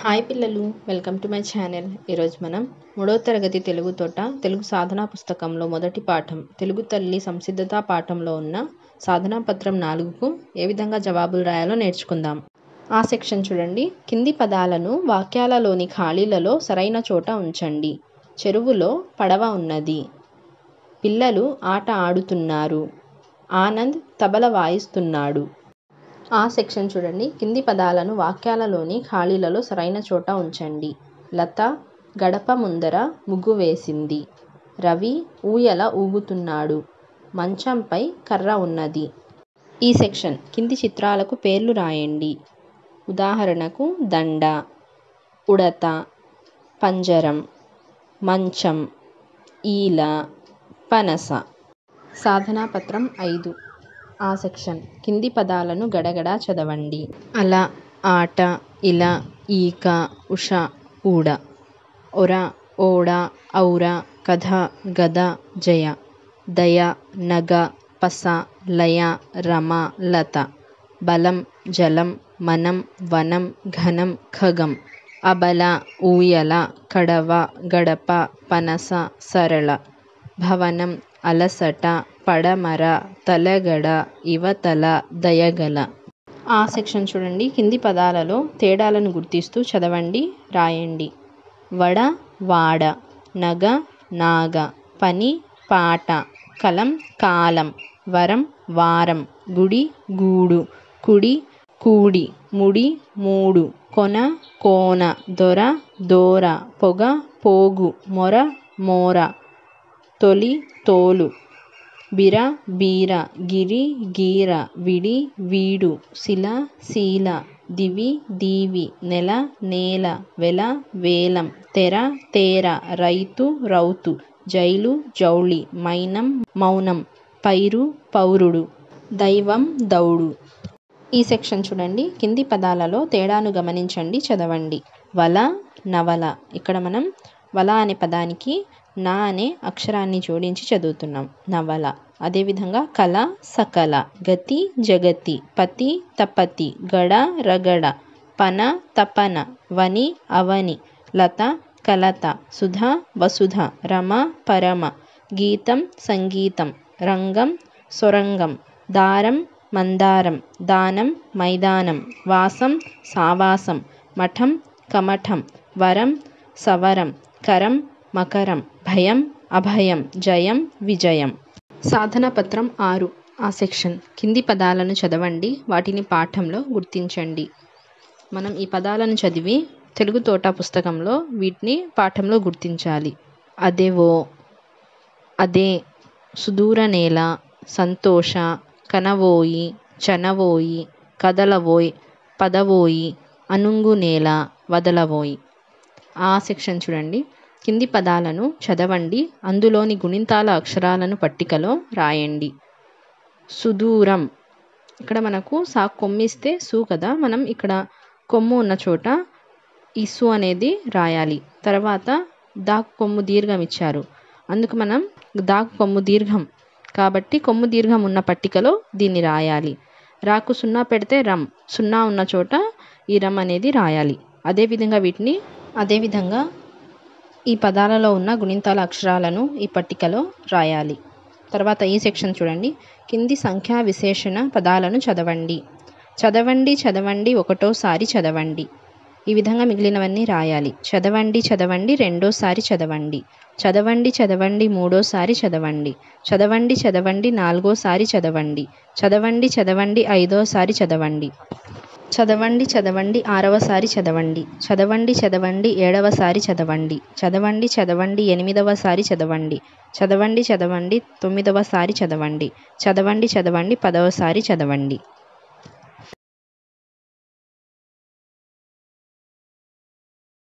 Hi పిల్లలు, welcome to my channel. ఈరోజు మనం 3వ తరగతి తెలుగు తోట తెలుగు సాధనా పుస్తకంలో మొదటి పాఠం తెలుగు తల్లి సంసిద్ధత పాఠంలో ఉన్న సాధనా పత్రం 4కు ఏ విధంగా జవాబులు రాయాలో నేర్చుకుందాం. ఆ సెక్షన్ చూడండి. కింది పదాలను వాక్యాలలోని ఖాళీలలో సరైన చోట ఉంచండి. చెరువులో పడవ ఉన్నది. పిల్లలు ఆట ఆడుతున్నారు. ఆనంద్ తబల వాయిస్తున్నాడు. ఆ సెక్షన్ చూడండి. కింది పదాలను వాక్యాలలోని ఖాళీలలో సరైన చోట ఉంచండి. లత గడప ముందర ముగ్గు వేసింది. రవి ఊయల ఊగుతున్నాడు. మంచంపై కర్ర ఉన్నది. ఈ సెక్షన్ కింది చిత్రాలకు పేర్లు రాయండి. ఉదాహరణకు దండ, ఉడత, పంజరం, మంచం, ఈల, పనస. సాధనా పత్రం 5. ఆ సెక్షన్ కింది పదాలను గడగడా చదవండి. అల, ఆట, ఇల, ఈక, ఉష, ఊడ. ఒర, ఓడ, ఔర, కథ, గద, జయ. దయ, నగ, పస, లయ, రమ, లత. బలం, జలం, మనం, వనం, ఘనం, ఖగం. అబల, ఊయల, కడవ, గడప, పనస, సరళ. భవనం, అలసట, పడమర, తలగడ, ఇవతల, దయగల. ఆ సెక్షన్ చూడండి. కింది పదాలలో తేడాలను గుర్తిస్తూ చదవండి, రాయండి. వడ, వాడ. నగ, నాగ. పని, పాట. కలం, కాలం. వరం, వారం. గుడి, గూడు. కుడి, కూడి. ముడి, మూడు. కొన, కోన. దొర, దోర. పొగ, పోగు. మొర, మోర. తొలి, తోలు. బిర, బీర. గిరి, గీర. విడి, వీడు. శిల, శీల. దివి, దీవి. నెల, నేల. వెల, వేలం. తెర, తేర. రైతు, రౌతు. జైలు, జౌళి. మైనం, మౌనం. పైరు, పౌరుడు. దైవం, దౌడు. ఈ సెక్షన్ చూడండి. కింది పదాలలో తేడాను గమనించండి, చదవండి. వల, నవల. ఇక్కడ మనం వల అనే పదానికి నా అనే అక్షరాన్ని జోడించి చదువుతున్నాం. నవల. అదేవిధంగా కల, సకల. గతి, జగతి. పతి, తపతి. గడ, రగడ. పన, తపన. వని, అవని. లత, కలత. సుధ, వసుధ. రమ, పరమ. గీతం, సంగీతం. రంగం, సొరంగం. దారం, మందారం. దానం, మైదానం. వాసం, సావాసం. మఠం, కమఠం. వరం, సవరం. కరం, మకరం. భయం, అభయం. జయం, విజయం. సాధన పత్రం 6. ఆ సెక్షన్ కింది పదాలను చదవండి, వాటిని పాఠంలో గుర్తించండి. మనం ఈ పదాలను చదివి తెలుగు తోట పుస్తకంలో వీటిని పాఠంలో గుర్తించాలి. అదేవో, అదే. సుదూర నేల. సంతోష. కనవోయి. చనవోయి. కదలవోయ్. పదవోయి. అనుంగు నేల. వదలవోయి. ఆ సెక్షన్ చూడండి. కింది పదాలను చదవండి, అందులోని గుణింతాల అక్షరాలను పట్టికలో రాయండి. సుదూరం. ఇక్కడ మనకు సా కొమ్మిస్తే సు కదా, మనం ఇక్కడ కొమ్ము ఉన్న చోట ఈ సు అనేది రాయాలి. తర్వాత దాకు కొమ్ము దీర్ఘం ఇచ్చారు, అందుకు మనం దాకు కొమ్ము దీర్ఘం కాబట్టి కొమ్ము దీర్ఘం ఉన్న పట్టికలో దీన్ని రాయాలి. రాకు సున్నా పెడితే రం, సున్నా ఉన్న చోట ఈ రం అనేది రాయాలి. అదేవిధంగా ఈ పదాలలో ఉన్న గుణింతాల అక్షరాలను ఈ పట్టికలో రాయాలి. తర్వాత ఈ సెక్షన్ చూడండి. కింది సంఖ్యా విశేషణ పదాలను చదవండి. చదవండి, చదవండి. ఒకటోసారి చదవండి. ఈ విధంగా మిగిలినవన్నీ రాయాలి. చదవండి, చదవండి. రెండోసారి చదవండి. చదవండి, చదవండి. మూడోసారి చదవండి. చదవండి, చదవండి. నాలుగోసారి చదవండి. చదవండి, చదవండి. ఐదోసారి చదవండి. చదవండి, చదవండి. ఆరవసారి చదవండి. చదవండి, చదవండి. ఏడవసారి చదవండి. చదవండి, చదవండి. ఎనిమిదవసారి చదవండి. చదవండి, చదవండి. 9వసారి చదవండి. చదవండి, చదవండి. 10వసారి చదవండి.